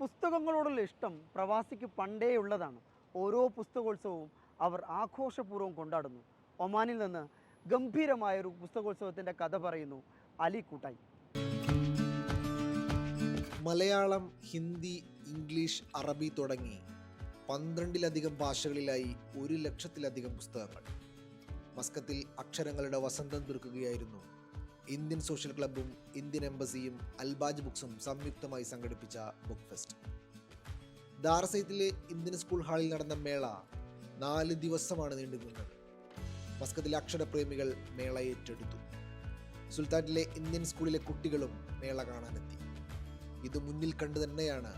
പുസ്തകങ്ങളോടുള്ള ഇഷ്ടം പ്രവാസിക്ക് പണ്ടേ ഉള്ളതാണ്. ഓരോ പുസ്തകോത്സവവും അവർ ആഘോഷപൂർവ്വം കൊണ്ടാടുന്നു. ഒമാനിൽ നിന്ന് ഗംഭീരമായൊരു പുസ്തകോത്സവത്തിൻ്റെ കഥ പറയുന്നു അലി കൂട്ടായി. മലയാളം, ഹിന്ദി, ഇംഗ്ലീഷ്, അറബി തുടങ്ങി 12-ലധികം ഭാഷകളിലായി 1,00,000-ലധികം പുസ്തകങ്ങൾ. മസ്കത്തിൽ അക്ഷരങ്ങളുടെ വസന്തം തീർക്കുകയായിരുന്നു ഇന്ത്യൻ സോഷ്യൽ ക്ലബ്ബും ഇന്ത്യൻ എംബസിയും അൽബാജ് ബുക്സും സംയുക്തമായി സംഘടിപ്പിച്ച ബുക്ക് ഫെസ്റ്റ്. ദാർസൈത്തിലെ ഇന്ത്യൻ സ്കൂൾ ഹാളിൽ നടന്ന മേള 4 ദിവസമാണ് നീണ്ടുനിന്നത്. മസ്കത്തിലെ അക്ഷരപ്രേമികൾ മേള ഏറ്റെടുത്തു. സുൽത്താനിലെ ഇന്ത്യൻ സ്കൂളിലെ കുട്ടികളും മേള കാണാനെത്തി. ഇത് മുന്നിൽ കണ്ടു തന്നെയാണ്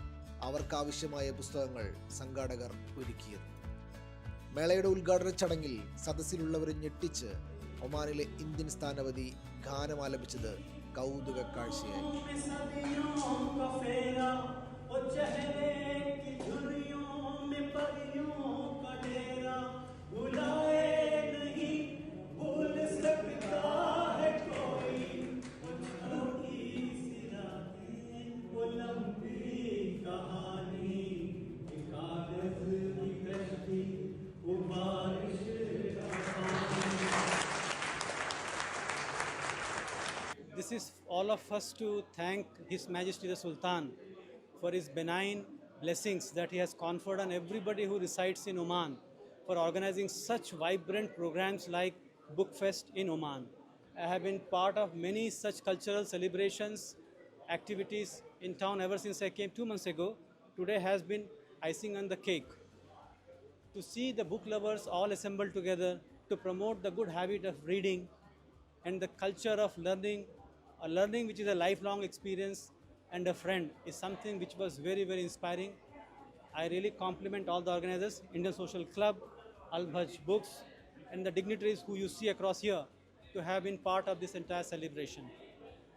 അവർക്കാവശ്യമായ പുസ്തകങ്ങൾ സംഘാടകർ ഒരുക്കിയത്. മേളയുടെ ഉദ്ഘാടന ചടങ്ങിൽ സദസ്സിലുള്ളവരെ ഞെട്ടിച്ച് ഒമാനിലെ ഇന്ത്യൻ സ്ഥാനപതി ഗാനം ആലപിച്ചത് കൗതുക കാഴ്ചയായി. This is all of us to thank His Majesty the Sultan for his benign blessings that he has conferred on everybody who resides in Oman for organizing such vibrant programs like Book Fest in Oman. I have been part of many such cultural celebrations, activities in town ever since I came 2 months ago. Today has been icing on the cake. To see the book lovers all assembled together to promote the good habit of reading and the culture of learning, a learning which is a lifelong experience and a friend, is something which was very, very inspiring. I really compliment all the organizers, Indian Social Club, Al-Bhaj Books, and the dignitaries who you see across here to have been part of this entire celebration.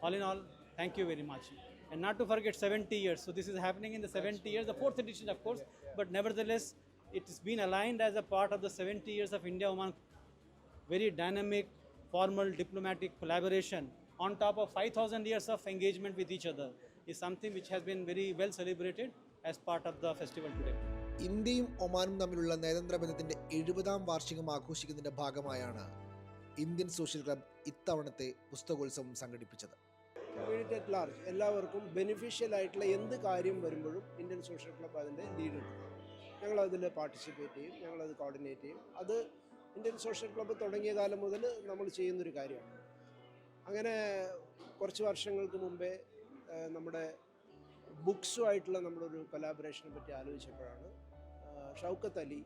All in all, thank you very much. And not to forget 70 years. So this is happening in the 70 years, the 4th edition of course, but nevertheless, it has been aligned as a part of the 70 years of India-Oman very dynamic, formal diplomatic collaboration on top of 5,000 years of engagement with each other is something which has been very well celebrated as part of the festival today. ഇന്ത്യയും ഒമാനും തമ്മിലുള്ള നയതന്ത്ര ബന്ധത്തിന്റെ 70-ാം വാർഷികം ആഘോഷിക്കുന്നതിന്റെ ഭാഗമായാണ് Indian social club ഇത്തവണത്തെ പുസ്തകോത്സവം സംഘടിപ്പിച്ചത്. Community at large എല്ലാവർക്കും beneficial ആയിട്ടുള്ള എന്ത് കാര്യം വരുമ്പോഴും ഇന്ത്യൻ സോഷ്യൽ ക്ലബ്ബ് അതിൻ്റെ ലീഡ് എടുക്കും. ഞങ്ങളതിൽ പാർട്ടിസിപ്പേറ്റ് ചെയ്യും, ഞങ്ങളത് കോർഡിനേറ്റ് ചെയ്യും. അത് ഇന്ത്യൻ സോഷ്യൽ ക്ലബ്ബ് തുടങ്ങിയ കാലം മുതൽ നമ്മൾ ചെയ്യുന്നൊരു കാര്യമാണ്. അങ്ങനെ കുറച്ച് വർഷങ്ങൾക്ക് മുമ്പേ നമ്മുടെ ബുക്സുമായിട്ടുള്ള നമ്മളൊരു കൊലാബറേഷനെ പറ്റി ആലോചിച്ചപ്പോഴാണ് ഷൗക്കത്ത് അലി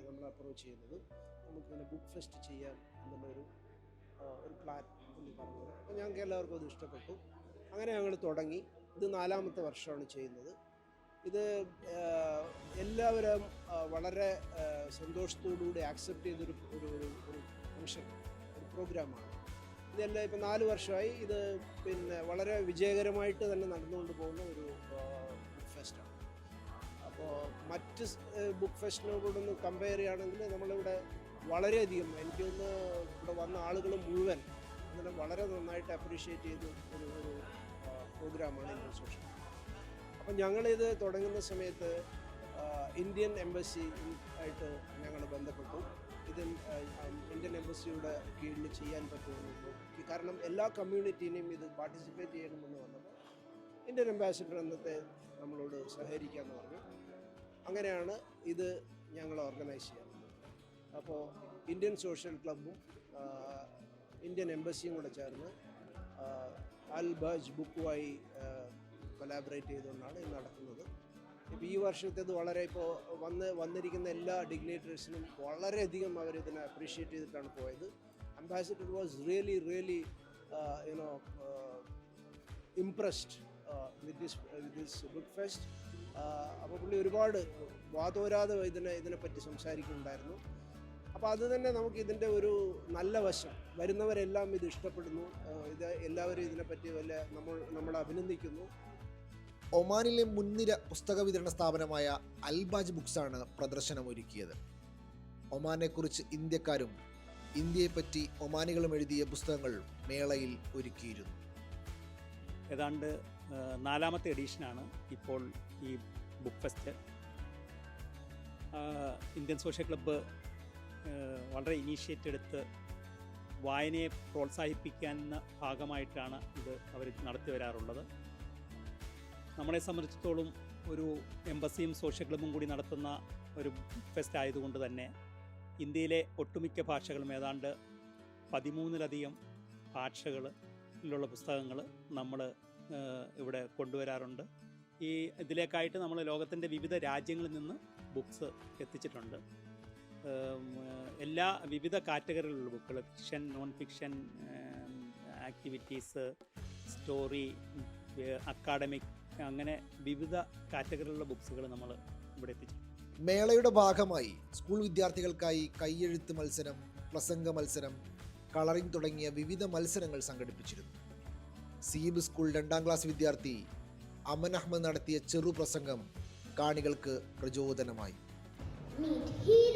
നമ്മൾ അപ്രോച്ച് ചെയ്യുന്നത്. നമുക്കിങ്ങനെ ബുക്ക് ഫെസ്റ്റ് ചെയ്യാം എന്നുള്ളൊരു പ്ലാൻ എന്ന് പറഞ്ഞത്. അപ്പോൾ ഞങ്ങൾക്ക് എല്ലാവർക്കും അത് ഇഷ്ടപ്പെട്ടു. അങ്ങനെ ഞങ്ങൾ തുടങ്ങി. ഇത് 4ാമത്തെ വർഷമാണ് ചെയ്യുന്നത്. ഇത് എല്ലാവരും വളരെ സന്തോഷത്തോടുകൂടി ആക്സെപ്റ്റ് ചെയ്തൊരു ഒരു ഫംഗ്ഷൻ, ഒരു പ്രോഗ്രാമാണ്. ഇതെല്ലാം ഇപ്പോൾ 4 വർഷമായി. ഇത് പിന്നെ വളരെ വിജയകരമായിട്ട് തന്നെ നടന്നുകൊണ്ട് പോകുന്ന ഒരു ബുക്ക് ഫെസ്റ്റാണ്. അപ്പോൾ മറ്റ് ബുക്ക് ഫെസ്റ്റിനോടൊന്ന് കമ്പയർ ചെയ്യുകയാണെങ്കിൽ നമ്മളിവിടെ വളരെയധികം, എനിക്കൊന്ന് ഇവിടെ വന്ന ആളുകൾ മുഴുവൻ അങ്ങനെ വളരെ നന്നായിട്ട് അപ്രീഷിയേറ്റ് ചെയ്ത് ഒരു പ്രോഗ്രാമാണ് ഇന്ത്യൻ സോഷ്യൽ. അപ്പം ഞങ്ങളിത് തുടങ്ങുന്ന സമയത്ത് ഇന്ത്യൻ എംബസി ആയിട്ട് ഞങ്ങൾ ബന്ധപ്പെട്ടു. ഇതിൽ ഇന്ത്യൻ എംബസിയുടെ കീഴിൽ ചെയ്യാൻ പറ്റുമെന്ന്. കാരണം എല്ലാ കമ്മ്യൂണിറ്റീനെയും ഇത് പാർട്ടിസിപ്പേറ്റ് ചെയ്യണമെന്ന് വന്നപ്പോൾ ഇന്ത്യൻ അംബാസിഡർ അന്നത്തെ നമ്മളോട് സഹകരിക്കാമെന്ന് പറഞ്ഞു. അങ്ങനെയാണ് ഇത് ഞങ്ങൾ ഓർഗനൈസ് ചെയ്യുന്നത്. അപ്പോൾ ഇന്ത്യൻ സോഷ്യൽ ക്ലബ്ബും ഇന്ത്യൻ എംബസിയും കൂടെ ചേർന്ന് അൽ-ബജ് ബുക്കുമായി കൊലാബറേറ്റ് ചെയ്തുകൊണ്ടാണ് ഇത് നടക്കുന്നത്. ഇപ്പോൾ ഈ വർഷത്തേത് വളരെ ഇപ്പോൾ വന്നിരിക്കുന്ന എല്ലാ ഡിഗ്നേറ്റേഴ്സിനും വളരെയധികം അവരിതിനെ അപ്രീഷിയേറ്റ് ചെയ്തിട്ടാണ് പോയത്. Ambassador was really impressed with this book fest. അപ്പോൾ പുള്ളി ഒരുപാട് വാതോരാതെ ഇതിനെപ്പറ്റി സംസാരിക്കുന്നുണ്ടായിരുന്നു. അപ്പോൾ അത് തന്നെ നമുക്ക് ഇതിൻ്റെ ഒരു നല്ല വശം, വരുന്നവരെല്ലാം ഇത് ഇഷ്ടപ്പെടുന്നു, ഇത് എല്ലാവരും ഇതിനെപ്പറ്റി നമ്മളെ അഭിനന്ദിക്കുന്നു. ഒമാനിലെ മുൻനിര പുസ്തക വിതരണ സ്ഥാപനമായ അൽബാജ് ബുക്സാണ് പ്രദർശനമൊരുക്കിയത്. ഒമാനെക്കുറിച്ച് ഇന്ത്യക്കാരും ഇന്ത്യയെപ്പറ്റി ഒമാനികളും എഴുതിയ പുസ്തകങ്ങൾ മേളയിൽ ഒരുക്കിയിരുന്നു. ഏതാണ്ട് 4ാമത്തെ എഡീഷനാണ് ഇപ്പോൾ ഈ book fest. Indian social club വളരെ ഇനീഷ്യേറ്റ് എടുത്ത് വായനയെ പ്രോത്സാഹിപ്പിക്കുന്ന ഭാഗമായിട്ടാണ് ഇത് അവർ നടത്തി വരാറുള്ളത്. നമ്മളെ സംബന്ധിച്ചിടത്തോളം ഒരു എംബസിയും സോഷ്യൽ ക്ലബ്ബും കൂടി നടത്തുന്ന ഒരു ബുക്ക് ഫെസ്റ്റ് ആയതുകൊണ്ട് തന്നെ ഇന്ത്യയിലെ ഒട്ടുമിക്ക ഭാഷകളും ഏതാണ്ട് 13-ലധികം ഭാഷകളിലുള്ള പുസ്തകങ്ങൾ നമ്മൾ ഇവിടെ കൊണ്ടുവരാറുണ്ട്. ഇതിലേക്കായിട്ട് നമ്മൾ ലോകത്തിൻ്റെ വിവിധ രാജ്യങ്ങളിൽ നിന്ന് ബുക്സ് എത്തിച്ചിട്ടുണ്ട്. എല്ലാ വിവിധ കാറ്റഗറിയിലുള്ള ബുക്കുകൾ, fiction, non fiction, activities, story, academic, അങ്ങനെ വിവിധ കാറ്റഗറിയിലുള്ള ബുക്സുകൾ നമ്മൾ ഇവിടെ എത്തിച്ചിട്ടുണ്ട്. മേളയുടെ ഭാഗമായി സ്കൂൾ വിദ്യാർത്ഥികൾക്കായി കയ്യെഴുത്ത് മത്സരം, പ്രസംഗ മത്സരം, കളറിംഗ് തുടങ്ങിയ വിവിധ മത്സരങ്ങൾ സംഘടിപ്പിച്ചിരുന്നു. സീബ് സ്കൂൾ 2ാം ക്ലാസ് വിദ്യാർത്ഥി അമൻ അഹമ്മദ് നടത്തിയ ചെറു പ്രസംഗം കാണികൾക്ക് പ്രചോദനമായി. Meet hero.